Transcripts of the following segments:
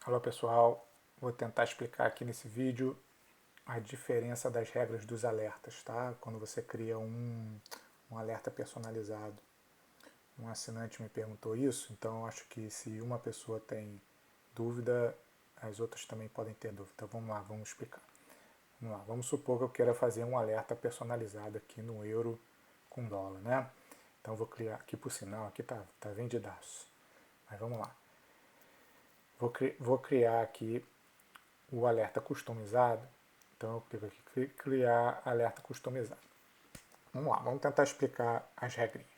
Olá pessoal, vou tentar explicar aqui nesse vídeo a diferença das regras dos alertas, tá? Quando você cria um alerta personalizado. Um assinante me perguntou isso, então eu acho que se uma pessoa tem dúvida, as outras também podem ter dúvida. Então vamos lá, vamos explicar. Vamos lá, vamos supor que eu queira fazer um alerta personalizado aqui no euro com dólar, né? Então vou criar, aqui por sinal, aqui tá vendidaço. Mas vamos lá. Vou criar aqui o alerta customizado. Então eu clico aqui, criar alerta customizado. Vamos lá, vamos tentar explicar as regrinhas.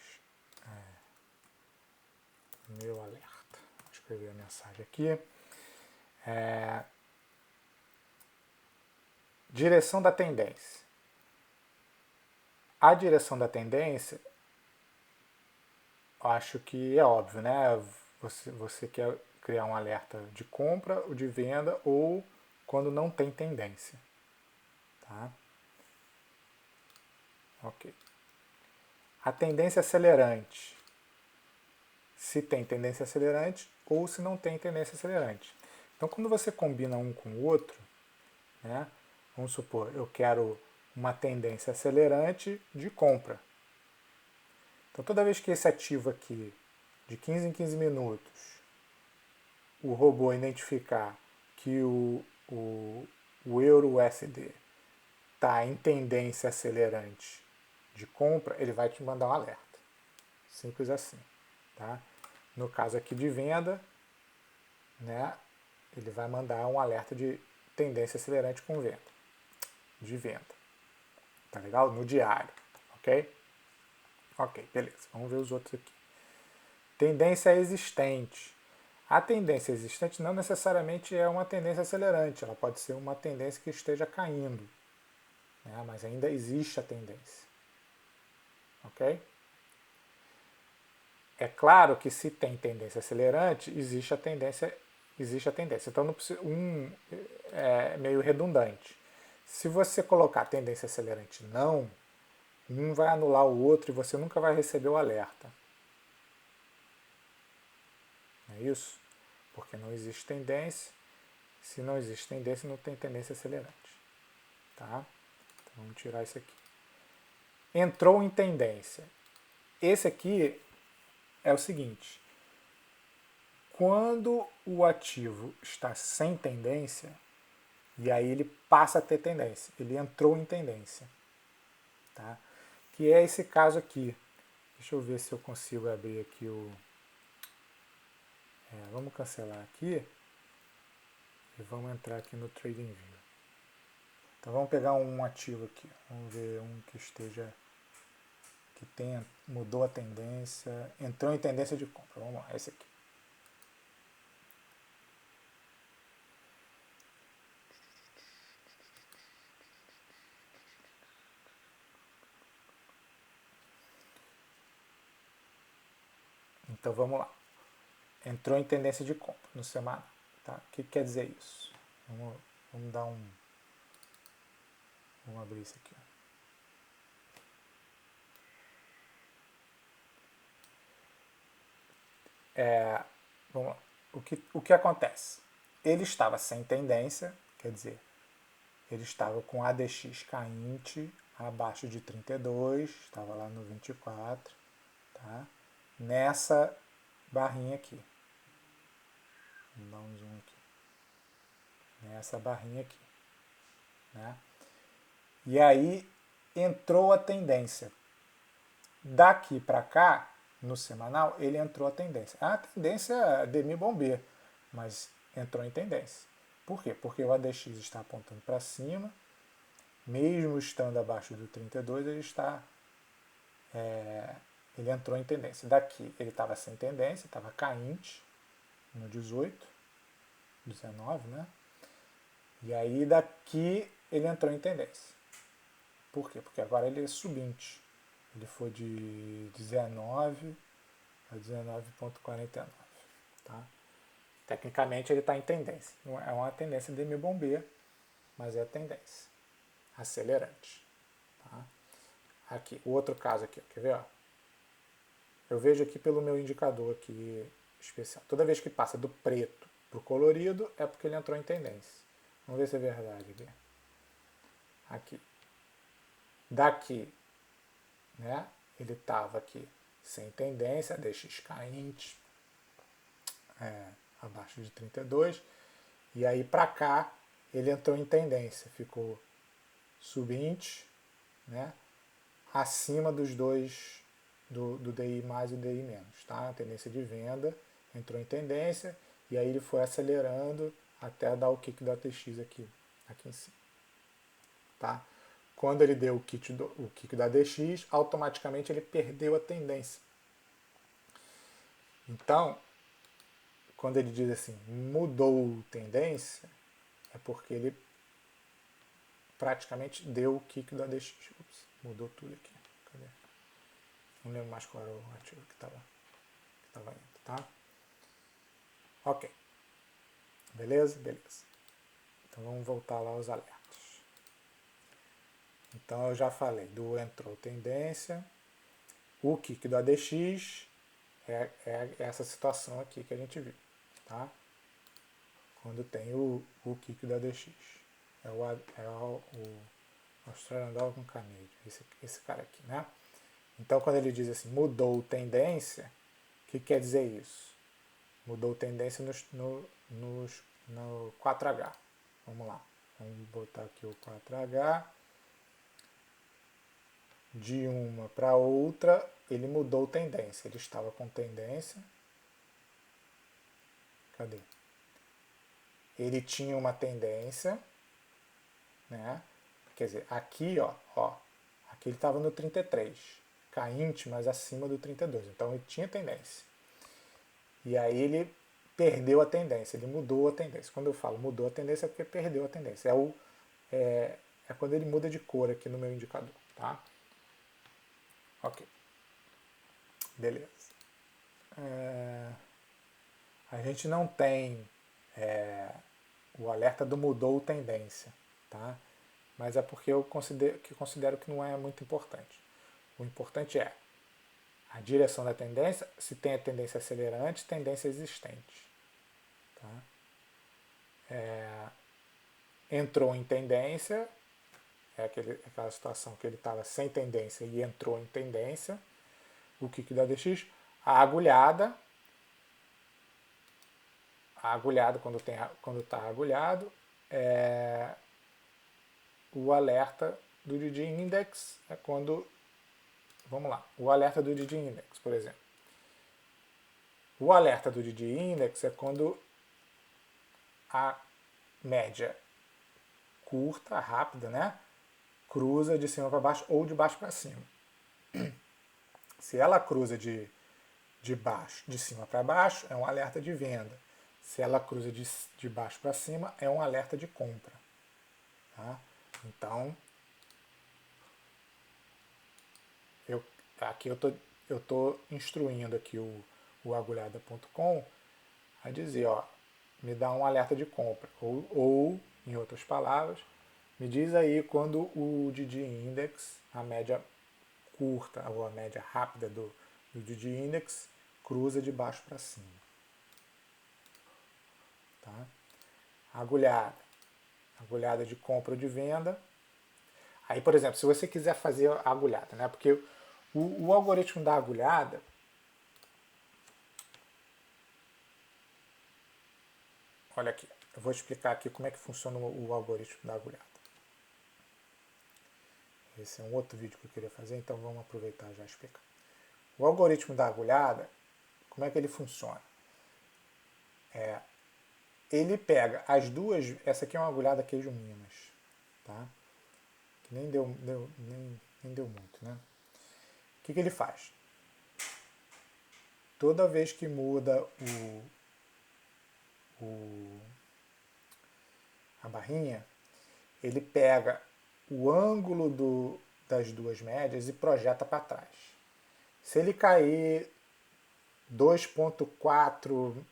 Meu alerta. Vou escrever a mensagem aqui. Direção da tendência. A direção da tendência, acho que é óbvio, né? Você quer criar um alerta de compra ou de venda ou quando não tem tendência. Tá? Ok. A tendência acelerante. Se tem tendência acelerante ou se não tem tendência acelerante. Então, quando você combina um com o outro, né, vamos supor, eu quero uma tendência acelerante de compra. Então, toda vez que esse ativo aqui, de 15 em 15 minutos, o robô identificar que o euro USD está em tendência acelerante de compra, ele vai te mandar um alerta. Simples assim. Tá? No caso aqui de venda, né, ele vai mandar um alerta de tendência acelerante com venda, de venda. Tá legal? No diário, ok? Ok, beleza. Vamos ver os outros aqui. Tendência existente. A tendência existente não necessariamente é uma tendência acelerante, ela pode ser uma tendência que esteja caindo, né? Mas ainda existe a tendência. Ok? É claro que se tem tendência acelerante, existe a tendência. Então não precisa, é meio redundante. Se você colocar tendência acelerante não, um vai anular o outro e você nunca vai receber o alerta. Não é isso? Porque não existe tendência. Se não existe tendência, não tem tendência acelerante. Tá? Então vamos tirar isso aqui. Entrou em tendência. Esse aqui é o seguinte. Quando o ativo está sem tendência, e aí ele passa a ter tendência. Ele entrou em tendência. Tá? Que é esse caso aqui. Deixa eu ver se eu consigo abrir aqui o... vamos cancelar aqui. E vamos entrar aqui no TradingView. Então vamos pegar um ativo aqui. Vamos ver um que esteja... que tenha, mudou a tendência, entrou em tendência de compra. Vamos lá, esse aqui. Então vamos lá. Entrou em tendência de compra no semanal. Tá? O que quer dizer isso? Vamos dar um... Vamos abrir isso aqui. Vamos lá. O que acontece? Ele estava sem tendência, quer dizer, ele estava com ADX cainte abaixo de 32, estava lá no 24, tá? Nessa barrinha aqui. Vou dar um zoom aqui. Nessa barrinha aqui. Né? E aí entrou a tendência. Daqui para cá, no semanal, ele entrou a tendência. A tendência é demi-bomber, mas entrou em tendência. Por quê? Porque o ADX está apontando para cima, mesmo estando abaixo do 32, ele está... ele entrou em tendência. Daqui ele estava sem tendência, estava cainte no 18, 19, né? E aí daqui ele entrou em tendência. Por quê? Porque agora ele é subinte. Ele foi de 19 a 19,49. Tá? Tecnicamente ele está em tendência. Não é uma tendência de demi-bomber, mas é a tendência acelerante. Tá? Aqui, o outro caso aqui, quer ver? Ó? Eu vejo aqui pelo meu indicador aqui especial. Toda vez que passa do preto para o colorido, é porque ele entrou em tendência. Vamos ver se é verdade aqui. Aqui. Daqui, né? Ele estava aqui sem tendência, DX caindo abaixo de 32. E aí para cá ele entrou em tendência, ficou subindo, né? Acima dos dois, do DI mais e do DI menos, tá? A tendência de venda entrou em tendência e aí ele foi acelerando até dar o kick do ATX aqui em cima, tá? Quando ele deu o kick do ADX, automaticamente ele perdeu a tendência. Então, quando ele diz assim, mudou tendência, é porque ele praticamente deu o kick do ADX. Ups, mudou tudo aqui. Cadê? Não lembro mais qual era o ativo que estava indo, tá? Ok. Beleza? Beleza. Então vamos voltar lá aos alertas. Então eu já falei do entrou tendência, o kick do ADX é essa situação aqui que a gente viu, tá? Quando tem o kick do ADX. É o Australian Dollar com Canadian, esse cara aqui, né? Então quando ele diz assim, mudou tendência, o que quer dizer isso? Mudou tendência no 4H. Vamos lá. Vamos botar aqui o 4H. De uma para outra, ele mudou tendência. Ele estava com tendência. Cadê? Ele tinha uma tendência, né? Quer dizer, aqui, ó, aqui ele estava no 33, caindo, mas acima do 32. Então ele tinha tendência. E aí ele perdeu a tendência, ele mudou a tendência. Quando eu falo mudou a tendência é porque perdeu a tendência. É quando ele muda de cor aqui no meu indicador, tá? Ok. Beleza. A gente não tem o alerta do mudou tendência, tá? Mas é porque eu considero que não é muito importante. O importante é a direção da tendência, se tem a tendência acelerante, tendência existente. Tá? Entrou em tendência, aquela situação que ele estava sem tendência e entrou em tendência, o kick da DX, a agulhada quando está agulhado, o alerta do DD Index é quando, vamos lá, o alerta do DD Index, por exemplo. O alerta do DD Index é quando a média curta, rápida, né, cruza de cima para baixo ou de baixo para cima. Se ela cruza de cima para baixo, é um alerta de venda. Se ela cruza de baixo para cima, é um alerta de compra. Tá? Então, aqui eu tô instruindo aqui o agulhada.com a dizer, ó, me dá um alerta de compra. Ou, em outras palavras, me diz aí quando o DD Index, a média curta ou a média rápida do DD Index, cruza de baixo para cima. Tá? Agulhada de compra ou de venda. Aí, por exemplo, se você quiser fazer a agulhada, né? Porque o algoritmo da agulhada, olha aqui, eu vou explicar aqui como é que funciona o algoritmo da agulhada. Esse é um outro vídeo que eu queria fazer, então vamos aproveitar já e explicar. O algoritmo da agulhada, como é que ele funciona? Ele pega as duas, essa aqui é uma agulhada queijo Minas, tá? Que nem deu muito, né? O que ele faz? Toda vez que muda a barrinha, ele pega o ângulo das duas médias e projeta para trás. Se ele cair 2,4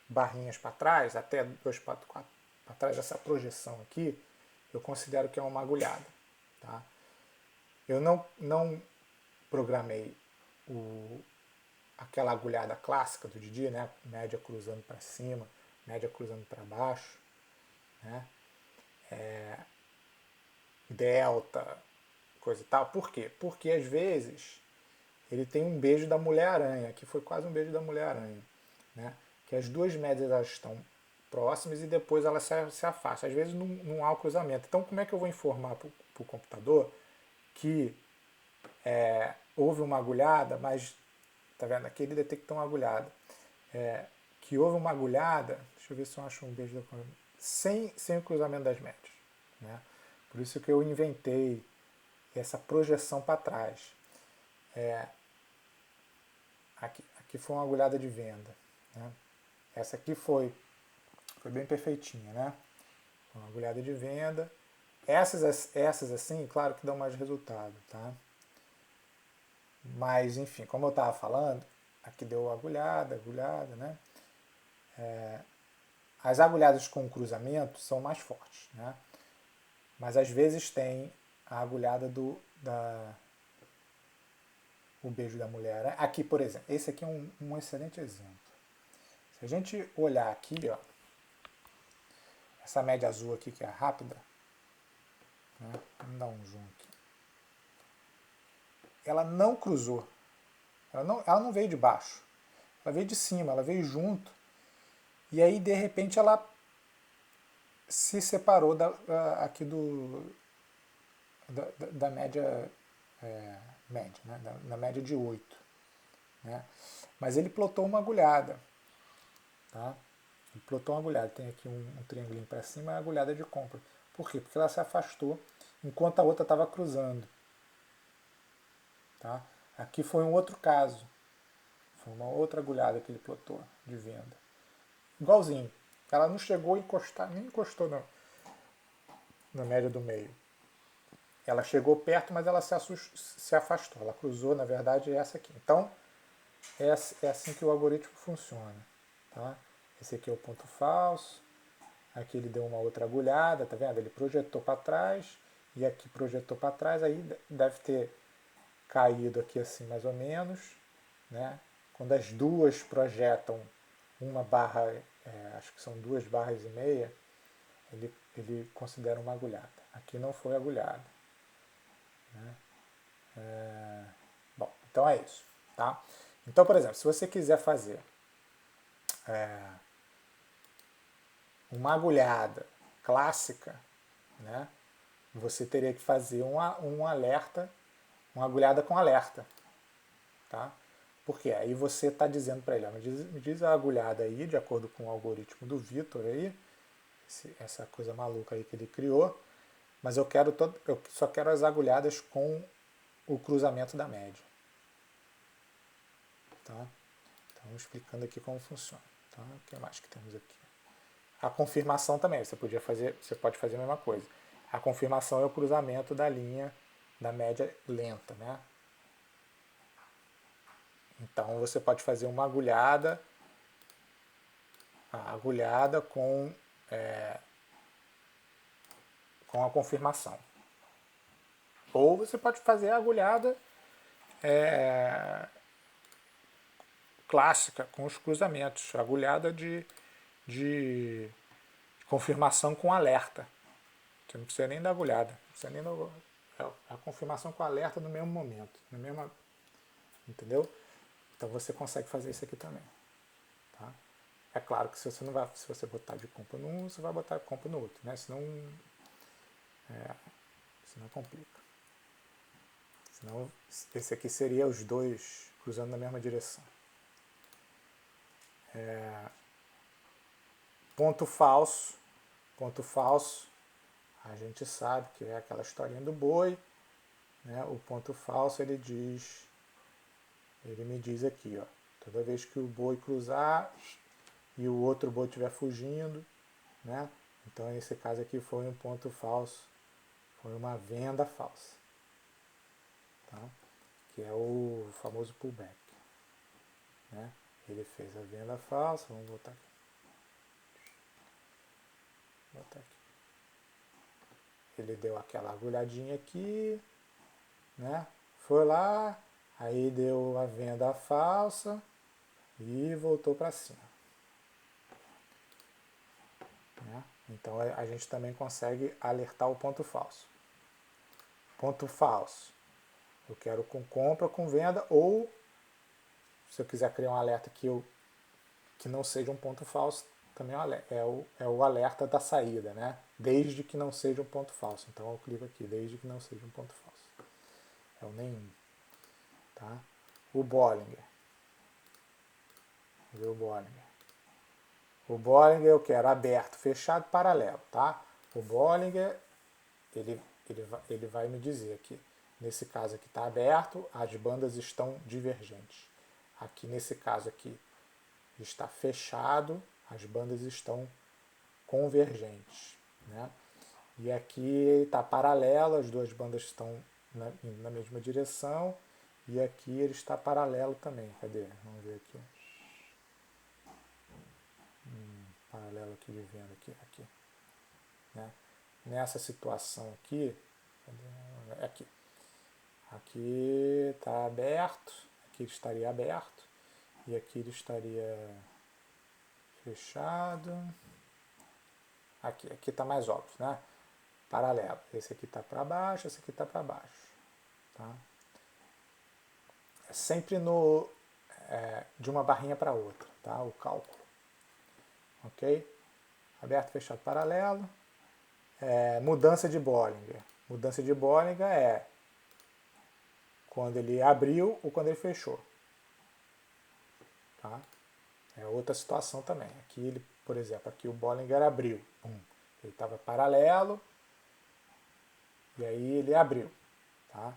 barrinhas para trás, até 2,4 para trás, essa projeção aqui, eu considero que é uma agulhada. Tá? Eu não programei aquela agulhada clássica do Didi, né? Média cruzando para cima, média cruzando para baixo, né? Delta, coisa e tal. Por quê? Porque às vezes ele tem um beijo da Mulher-Aranha, que foi quase um beijo da Mulher-Aranha, né? Que as duas médias elas estão próximas e depois elas se afastam. Às vezes não há o cruzamento. Então como é que eu vou informar para o computador que houve uma agulhada, mas tá vendo? Aqui ele detectou uma agulhada. Que houve uma agulhada, deixa eu ver se eu acho um beijo da sem o cruzamento das médias, né? Por isso que eu inventei essa projeção para trás. Aqui foi uma agulhada de venda, né? Essa aqui foi bem perfeitinha, né? Uma agulhada de venda. Essas assim, claro que dão mais resultado, tá? Mas, enfim, como eu estava falando, aqui deu agulhada, né? As agulhadas com cruzamento são mais fortes, né? Mas às vezes tem a agulhada o beijo da mulher. Aqui, por exemplo, esse aqui é um excelente exemplo. Se a gente olhar aqui, ó, essa média azul aqui que é rápida, né? Vamos dar um zoom aqui. Ela não cruzou. Ela não veio de baixo. Ela veio de cima, ela veio junto. E aí, de repente, ela se separou aqui da média, média, né? Da média de 8. Né? Mas ele plotou uma agulhada. Tá? Ele plotou uma agulhada. Tem aqui um triangulinho para cima e a agulhada de compra. Por quê? Porque ela se afastou enquanto a outra estava cruzando. Tá? Aqui foi um outro caso. Foi uma outra agulhada que ele plotou de venda. Igualzinho. Ela não chegou a encostar, nem encostou na média do meio. Ela chegou perto, mas ela se afastou. Ela cruzou, na verdade, essa aqui. Então, é assim que o algoritmo funciona. Tá? Esse aqui é o ponto falso. Aqui ele deu uma outra agulhada, tá vendo? Ele projetou para trás e aqui projetou para trás. Aí deve ter caído aqui assim, mais ou menos. Né? Quando as duas projetam uma barra, acho que são 2 barras e meia, ele considera uma agulhada. Aqui não foi agulhada. Né? Bom, então é isso. Tá? Então, por exemplo, se você quiser fazer uma agulhada clássica, né, você teria que fazer um alerta, uma agulhada com alerta. Tá? Porque aí você está dizendo para ele, me diz a agulhada aí, de acordo com o algoritmo do Vitor aí, essa coisa maluca aí que ele criou, mas eu só quero as agulhadas com o cruzamento da média. Tá? Então, explicando aqui como funciona. Tá? O que mais que temos aqui? A confirmação também, você pode fazer a mesma coisa. A confirmação é o cruzamento da linha da média lenta, né? Então você pode fazer uma agulhada, com a confirmação. Ou você pode fazer a agulhada clássica, com os cruzamentos, agulhada de confirmação com alerta. Você não precisa nem da agulhada, não precisa nem a confirmação com alerta no mesmo momento, entendeu? Então você consegue fazer isso aqui também. Tá? É claro que se você botar de compra num, você vai botar de compra no outro, né? Senão complica. Senão esse aqui seria os dois cruzando na mesma direção. Ponto falso, a gente sabe que é aquela historinha do boi, né? O ponto falso ele me diz aqui, ó, toda vez que o boi cruzar e o outro boi estiver fugindo, né? Então nesse caso aqui foi um ponto falso, foi uma venda falsa, tá? Que é o famoso pullback, né? Ele fez a venda falsa, vamos botar aqui. Ele deu aquela agulhadinha aqui, né? Foi lá, aí deu a venda falsa e voltou para cima. né? Então a gente também consegue alertar o ponto falso. Ponto falso. Eu quero com compra, com venda, ou se eu quiser criar um alerta que não seja um ponto falso, também é o alerta da saída, né? Desde que não seja um ponto falso. Então eu clico aqui, desde que não seja um ponto falso. É o nenhum. Tá? O Bollinger. Vamos ver o Bollinger. O Bollinger eu quero aberto, fechado, paralelo. Tá? O Bollinger, ele vai me dizer aqui. Nesse caso aqui está aberto, as bandas estão divergentes. Aqui nesse caso aqui está fechado, as bandas estão convergentes. Né? E aqui está paralelo, as duas bandas estão na mesma direção. E aqui ele está paralelo também. Cadê? Vamos ver aqui. Paralelo aqui de venda aqui. Né? Nessa situação aqui, aqui. Aqui está aberto, aqui ele estaria aberto e aqui ele estaria fechado. Aqui está mais óbvio, né? Paralelo. Esse aqui está para baixo, esse aqui está para baixo. Tá? É sempre de uma barrinha para outra, tá? O cálculo. Ok? Aberto, fechado, paralelo. Mudança de Bollinger. Mudança de Bollinger é quando ele abriu ou quando ele fechou. Tá? É outra situação também. Aqui ele, por exemplo, aqui o Bollinger abriu. Ele estava paralelo e aí ele abriu. Tá?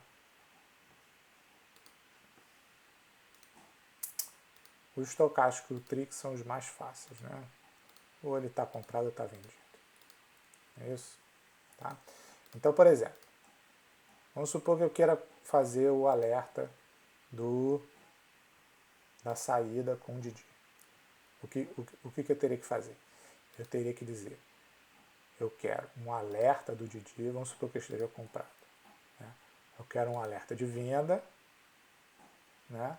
O estocástico e o Trix são os mais fáceis. Né? Ou ele está comprado ou está vendido. É isso? Tá? Então, por exemplo, vamos supor que eu queira fazer o alerta da saída com o Didi. O que eu teria que fazer? Eu teria que dizer, eu quero um alerta do Didi, vamos supor que eu esteja comprado. Né? Eu quero um alerta de venda, né?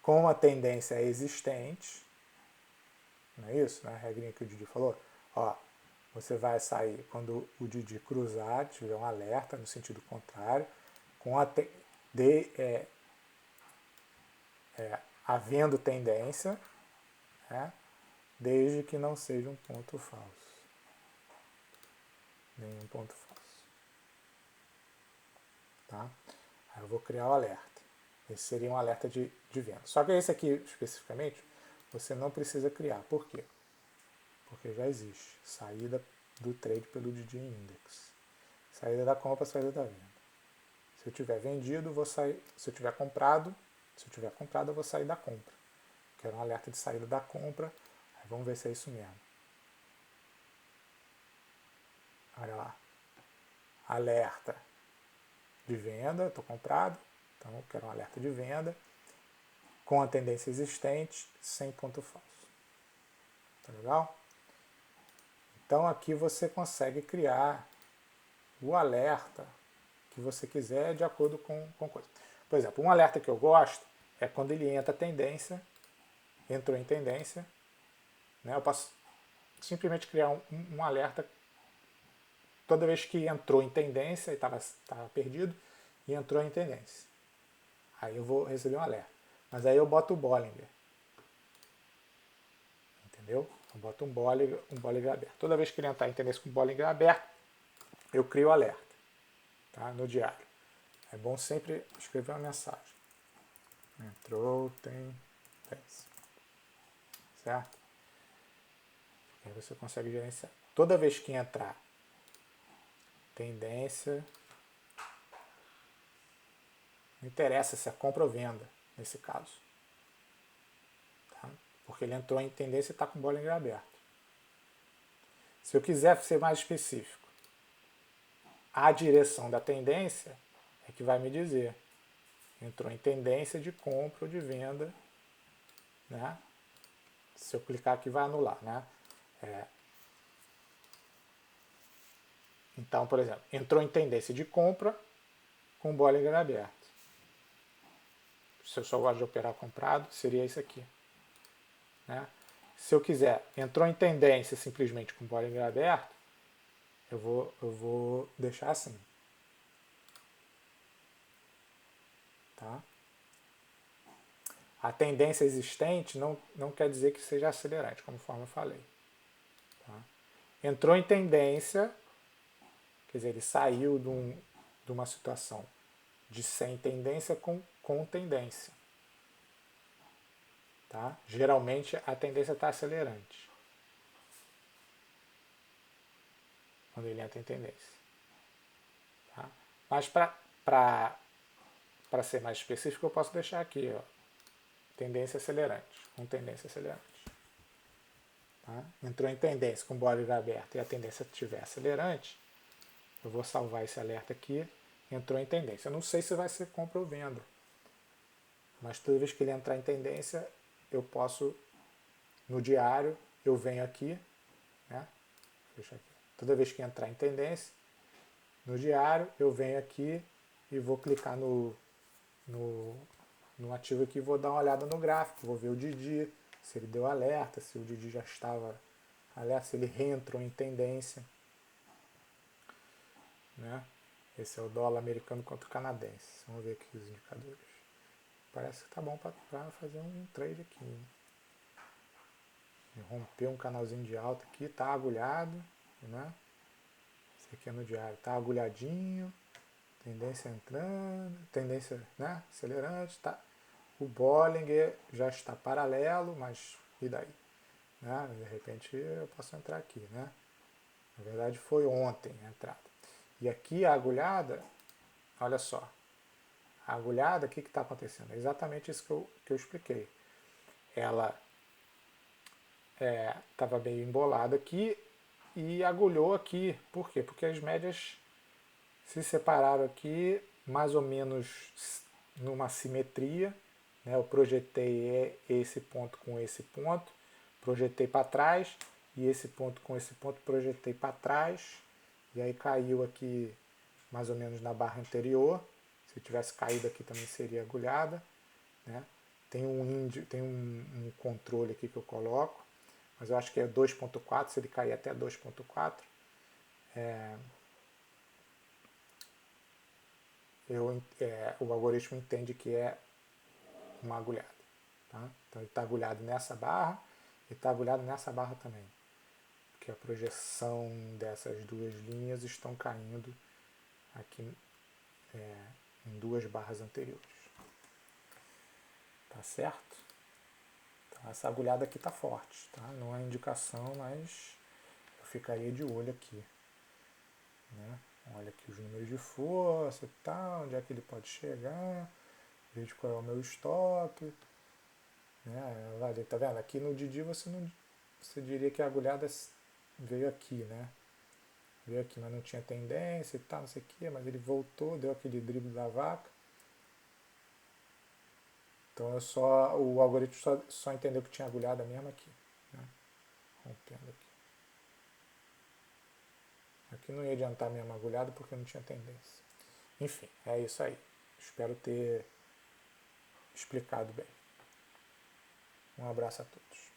Com uma tendência existente, não é isso? Né? A regrinha que o Didi falou. Ó, você vai sair quando o Didi cruzar, tiver um alerta no sentido contrário, com havendo tendência, né? Desde que não seja um ponto falso. Nenhum ponto falso. Tá? Aí eu vou criar o alerta. Esse seria um alerta de venda. Só que esse aqui, especificamente, você não precisa criar. Por quê? Porque já existe. Saída do trade pelo Didi Index. Saída da compra, saída da venda. Se eu tiver vendido, vou sair. Se eu tiver comprado, eu vou sair da compra. Quero um alerta de saída da compra. Aí vamos ver se é isso mesmo. Olha lá. Alerta de venda, estou comprado. Então eu quero um alerta de venda com a tendência existente, sem ponto falso. Tá legal? Então aqui você consegue criar o alerta que você quiser de acordo com coisa. Por exemplo, um alerta que eu gosto é quando ele entrou em tendência. Né? Eu posso simplesmente criar um alerta toda vez que entrou em tendência, e estava perdido, e entrou em tendência. Aí eu vou receber um alerta. Mas aí eu boto o Bollinger. Entendeu? Eu boto um Bollinger aberto. Toda vez que ele entrar em tendência com o Bollinger aberto, eu crio o alerta. Tá? No diário. É bom sempre escrever uma mensagem. Entrou tendência. Certo? Aí você consegue gerenciar. Toda vez que entrar tendência, não interessa se é compra ou venda, nesse caso. Tá? Porque ele entrou em tendência e está com o Bollinger aberto. Se eu quiser ser mais específico, a direção da tendência é que vai me dizer. Entrou em tendência de compra ou de venda. Né? Se eu clicar aqui, vai anular. Né? Então, por exemplo, entrou em tendência de compra com o Bollinger aberto. Se eu só gosto de operar comprado, seria isso aqui. Né? Se eu quiser, entrou em tendência simplesmente com o Bollinger aberto, eu vou deixar assim. Tá? A tendência existente não quer dizer que seja acelerante, conforme eu falei. Tá? Entrou em tendência, quer dizer, ele saiu de uma situação de sem tendência com tendência. Tá? Geralmente a tendência está acelerante quando ele entra em tendência. Tá? Mas para ser mais específico, eu posso deixar aqui, ó, tendência acelerante, com tendência acelerante. Tá? Entrou em tendência com o Bollinger aberto e a tendência estiver acelerante, eu vou salvar esse alerta aqui, entrou em tendência. Eu não sei se vai ser compra ou venda, mas toda vez que ele entrar em tendência, eu posso, no diário, eu venho aqui, né? Deixa aqui. Toda vez que entrar em tendência, no diário, eu venho aqui e vou clicar no ativo aqui, vou dar uma olhada no gráfico, vou ver o Didi, se ele deu alerta, se o Didi já estava alerta, se ele reentrou em tendência. Né? Esse é o dólar americano contra o canadense. Vamos ver aqui os indicadores. Parece que tá bom para fazer um trade aqui. Hein? Rompeu um canalzinho de alta aqui, tá agulhado, né? Esse aqui é no diário, tá agulhadinho, tendência entrando, tendência, né, acelerante, tá? O Bollinger já está paralelo, mas e daí? Né? De repente eu posso entrar aqui, né? Na verdade foi ontem a entrada. E aqui a agulhada, olha só, a agulhada, o que está acontecendo? É exatamente isso que eu expliquei. Ela estava meio embolada aqui e agulhou aqui. Por quê? Porque as médias se separaram aqui mais ou menos numa simetria. Né? Eu projetei esse ponto com esse ponto, projetei para trás, e esse ponto com esse ponto projetei para trás, e aí caiu aqui mais ou menos na barra anterior. Se tivesse caído aqui também seria agulhada. Né? Tem um controle aqui que eu coloco, mas eu acho que é 2.4, se ele cair até 2.4, o algoritmo entende que é uma agulhada. Tá? Então ele está agulhado nessa barra e está agulhado nessa barra também. Porque a projeção dessas duas linhas estão caindo aqui em duas barras anteriores. Tá certo? Então essa agulhada aqui está forte. Tá? Não é indicação, mas eu ficaria de olho aqui. Né? Olha aqui os números de força e tal, onde é que ele pode chegar, vejo qual é o meu stop. Né? Tá vendo? Aqui no Didi você diria que a agulhada veio aqui, né? Veio aqui, mas não tinha tendência e tal, não sei o que, mas ele voltou, deu aquele drible da vaca. Então o algoritmo só entendeu que tinha agulhada mesmo aqui. Né? Rompendo aqui. Aqui não ia adiantar mesmo a agulhada porque não tinha tendência. Enfim, é isso aí. Espero ter explicado bem. Um abraço a todos.